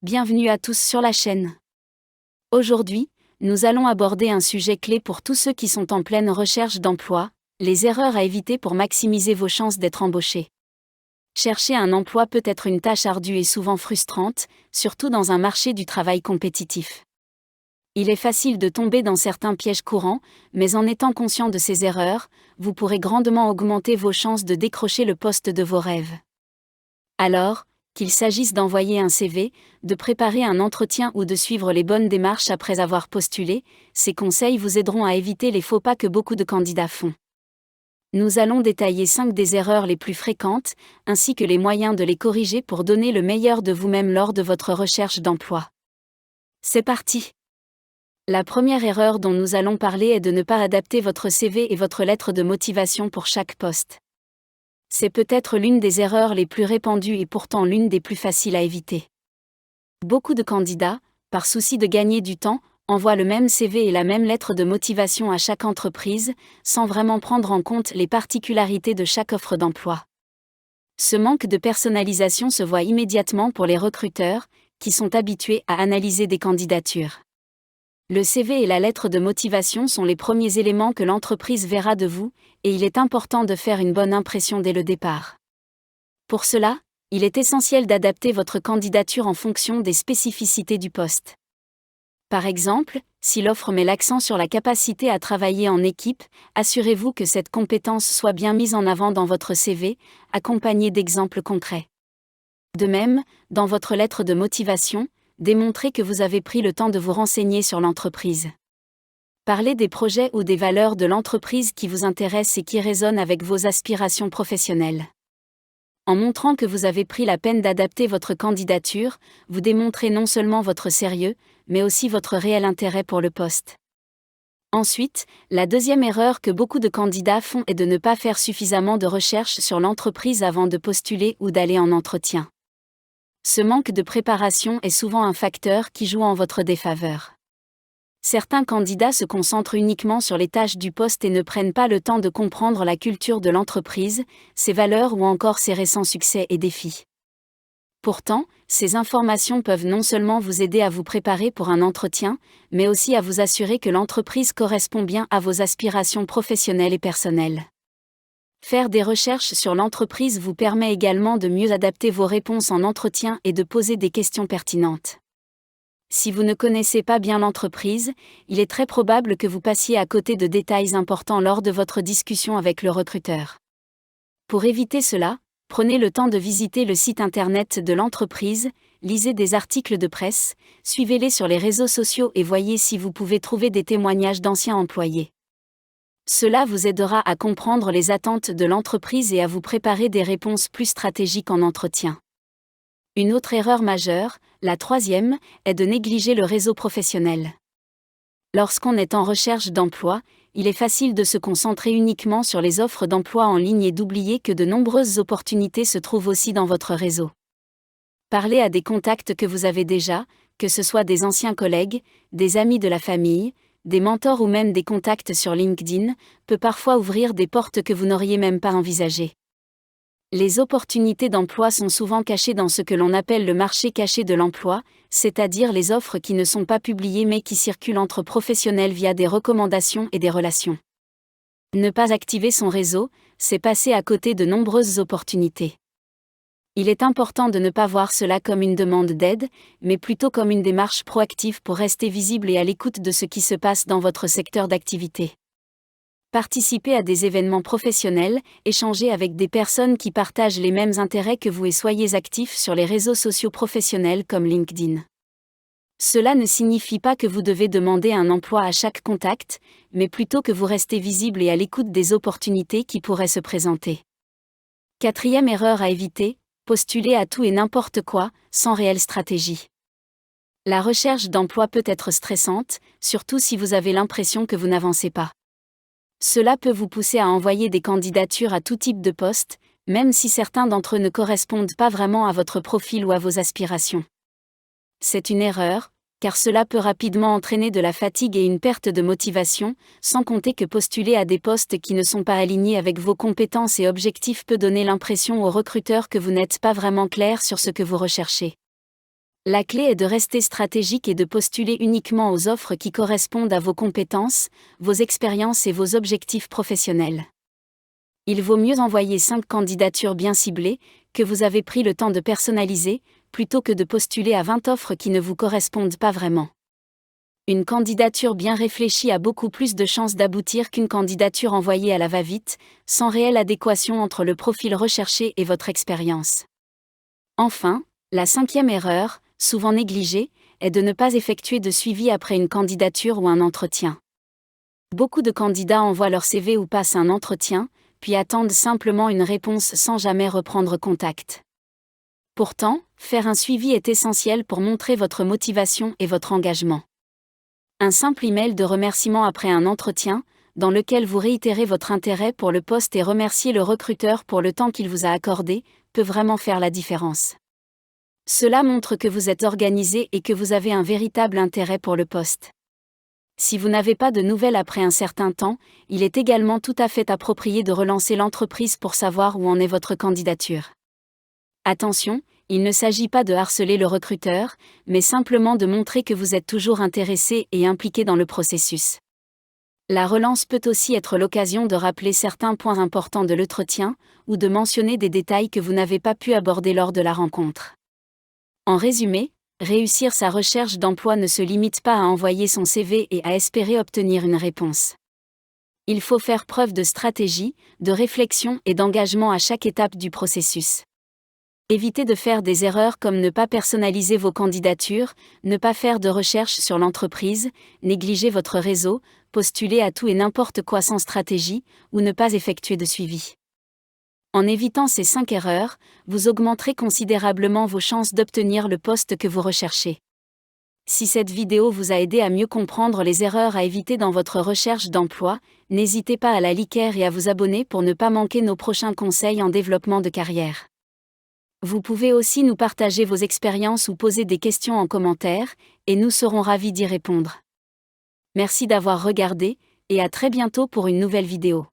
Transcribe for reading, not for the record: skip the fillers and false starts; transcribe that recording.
Bienvenue à tous sur la chaîne. Aujourd'hui, nous allons aborder un sujet clé pour tous ceux qui sont en pleine recherche d'emploi, les erreurs à éviter pour maximiser vos chances d'être embauché. Chercher un emploi peut être une tâche ardue et souvent frustrante, surtout dans un marché du travail compétitif. Il est facile de tomber dans certains pièges courants, mais en étant conscient de ces erreurs, vous pourrez grandement augmenter vos chances de décrocher le poste de vos rêves. Alors, qu'il s'agisse d'envoyer un CV, de préparer un entretien ou de suivre les bonnes démarches après avoir postulé, ces conseils vous aideront à éviter les faux pas que beaucoup de candidats font. Nous allons détailler 5 des erreurs les plus fréquentes, ainsi que les moyens de les corriger pour donner le meilleur de vous-même lors de votre recherche d'emploi. C'est parti! La première erreur dont nous allons parler est de ne pas adapter votre CV et votre lettre de motivation pour chaque poste. C'est peut-être l'une des erreurs les plus répandues et pourtant l'une des plus faciles à éviter. Beaucoup de candidats, par souci de gagner du temps, envoient le même CV et la même lettre de motivation à chaque entreprise, sans vraiment prendre en compte les particularités de chaque offre d'emploi. Ce manque de personnalisation se voit immédiatement pour les recruteurs, qui sont habitués à analyser des candidatures. Le CV et la lettre de motivation sont les premiers éléments que l'entreprise verra de vous, et il est important de faire une bonne impression dès le départ. Pour cela, il est essentiel d'adapter votre candidature en fonction des spécificités du poste. Par exemple, si l'offre met l'accent sur la capacité à travailler en équipe, assurez-vous que cette compétence soit bien mise en avant dans votre CV, accompagnée d'exemples concrets. De même, dans votre lettre de motivation, démontrez que vous avez pris le temps de vous renseigner sur l'entreprise. Parlez des projets ou des valeurs de l'entreprise qui vous intéressent et qui résonnent avec vos aspirations professionnelles. En montrant que vous avez pris la peine d'adapter votre candidature, vous démontrez non seulement votre sérieux, mais aussi votre réel intérêt pour le poste. Ensuite, la deuxième erreur que beaucoup de candidats font est de ne pas faire suffisamment de recherches sur l'entreprise avant de postuler ou d'aller en entretien. Ce manque de préparation est souvent un facteur qui joue en votre défaveur. Certains candidats se concentrent uniquement sur les tâches du poste et ne prennent pas le temps de comprendre la culture de l'entreprise, ses valeurs ou encore ses récents succès et défis. Pourtant, ces informations peuvent non seulement vous aider à vous préparer pour un entretien, mais aussi à vous assurer que l'entreprise correspond bien à vos aspirations professionnelles et personnelles. Faire des recherches sur l'entreprise vous permet également de mieux adapter vos réponses en entretien et de poser des questions pertinentes. Si vous ne connaissez pas bien l'entreprise, il est très probable que vous passiez à côté de détails importants lors de votre discussion avec le recruteur. Pour éviter cela, prenez le temps de visiter le site internet de l'entreprise, lisez des articles de presse, suivez-les sur les réseaux sociaux et voyez si vous pouvez trouver des témoignages d'anciens employés. Cela vous aidera à comprendre les attentes de l'entreprise et à vous préparer des réponses plus stratégiques en entretien. Une autre erreur majeure, la troisième, est de négliger le réseau professionnel. Lorsqu'on est en recherche d'emploi, il est facile de se concentrer uniquement sur les offres d'emploi en ligne et d'oublier que de nombreuses opportunités se trouvent aussi dans votre réseau. Parlez à des contacts que vous avez déjà, que ce soit des anciens collègues, des amis de la famille, des mentors ou même des contacts sur LinkedIn, peut parfois ouvrir des portes que vous n'auriez même pas envisagées. Les opportunités d'emploi sont souvent cachées dans ce que l'on appelle le marché caché de l'emploi, c'est-à-dire les offres qui ne sont pas publiées mais qui circulent entre professionnels via des recommandations et des relations. Ne pas activer son réseau, c'est passer à côté de nombreuses opportunités. Il est important de ne pas voir cela comme une demande d'aide, mais plutôt comme une démarche proactive pour rester visible et à l'écoute de ce qui se passe dans votre secteur d'activité. Participez à des événements professionnels, échangez avec des personnes qui partagent les mêmes intérêts que vous et soyez actifs sur les réseaux sociaux professionnels comme LinkedIn. Cela ne signifie pas que vous devez demander un emploi à chaque contact, mais plutôt que vous restez visible et à l'écoute des opportunités qui pourraient se présenter. Quatrième erreur à éviter, postuler à tout et n'importe quoi, sans réelle stratégie. La recherche d'emploi peut être stressante, surtout si vous avez l'impression que vous n'avancez pas. Cela peut vous pousser à envoyer des candidatures à tout type de postes, même si certains d'entre eux ne correspondent pas vraiment à votre profil ou à vos aspirations. C'est une erreur, car cela peut rapidement entraîner de la fatigue et une perte de motivation, sans compter que postuler à des postes qui ne sont pas alignés avec vos compétences et objectifs peut donner l'impression aux recruteurs que vous n'êtes pas vraiment clair sur ce que vous recherchez. La clé est de rester stratégique et de postuler uniquement aux offres qui correspondent à vos compétences, vos expériences et vos objectifs professionnels. Il vaut mieux envoyer 5 candidatures bien ciblées, que vous avez pris le temps de personnaliser, plutôt que de postuler à 20 offres qui ne vous correspondent pas vraiment. Une candidature bien réfléchie a beaucoup plus de chances d'aboutir qu'une candidature envoyée à la va-vite, sans réelle adéquation entre le profil recherché et votre expérience. Enfin, la 5e erreur, souvent négligée, est de ne pas effectuer de suivi après une candidature ou un entretien. Beaucoup de candidats envoient leur CV ou passent un entretien, puis attendent simplement une réponse sans jamais reprendre contact. Pourtant, faire un suivi est essentiel pour montrer votre motivation et votre engagement. Un simple email de remerciement après un entretien, dans lequel vous réitérez votre intérêt pour le poste et remerciez le recruteur pour le temps qu'il vous a accordé, peut vraiment faire la différence. Cela montre que vous êtes organisé et que vous avez un véritable intérêt pour le poste. Si vous n'avez pas de nouvelles après un certain temps, il est également tout à fait approprié de relancer l'entreprise pour savoir où en est votre candidature. Attention, il ne s'agit pas de harceler le recruteur, mais simplement de montrer que vous êtes toujours intéressé et impliqué dans le processus. La relance peut aussi être l'occasion de rappeler certains points importants de l'entretien, ou de mentionner des détails que vous n'avez pas pu aborder lors de la rencontre. En résumé, réussir sa recherche d'emploi ne se limite pas à envoyer son CV et à espérer obtenir une réponse. Il faut faire preuve de stratégie, de réflexion et d'engagement à chaque étape du processus. Évitez de faire des erreurs comme ne pas personnaliser vos candidatures, ne pas faire de recherche sur l'entreprise, négliger votre réseau, postuler à tout et n'importe quoi sans stratégie, ou ne pas effectuer de suivi. En évitant ces 5 erreurs, vous augmenterez considérablement vos chances d'obtenir le poste que vous recherchez. Si cette vidéo vous a aidé à mieux comprendre les erreurs à éviter dans votre recherche d'emploi, n'hésitez pas à la liker et à vous abonner pour ne pas manquer nos prochains conseils en développement de carrière. Vous pouvez aussi nous partager vos expériences ou poser des questions en commentaire, et nous serons ravis d'y répondre. Merci d'avoir regardé, et à très bientôt pour une nouvelle vidéo.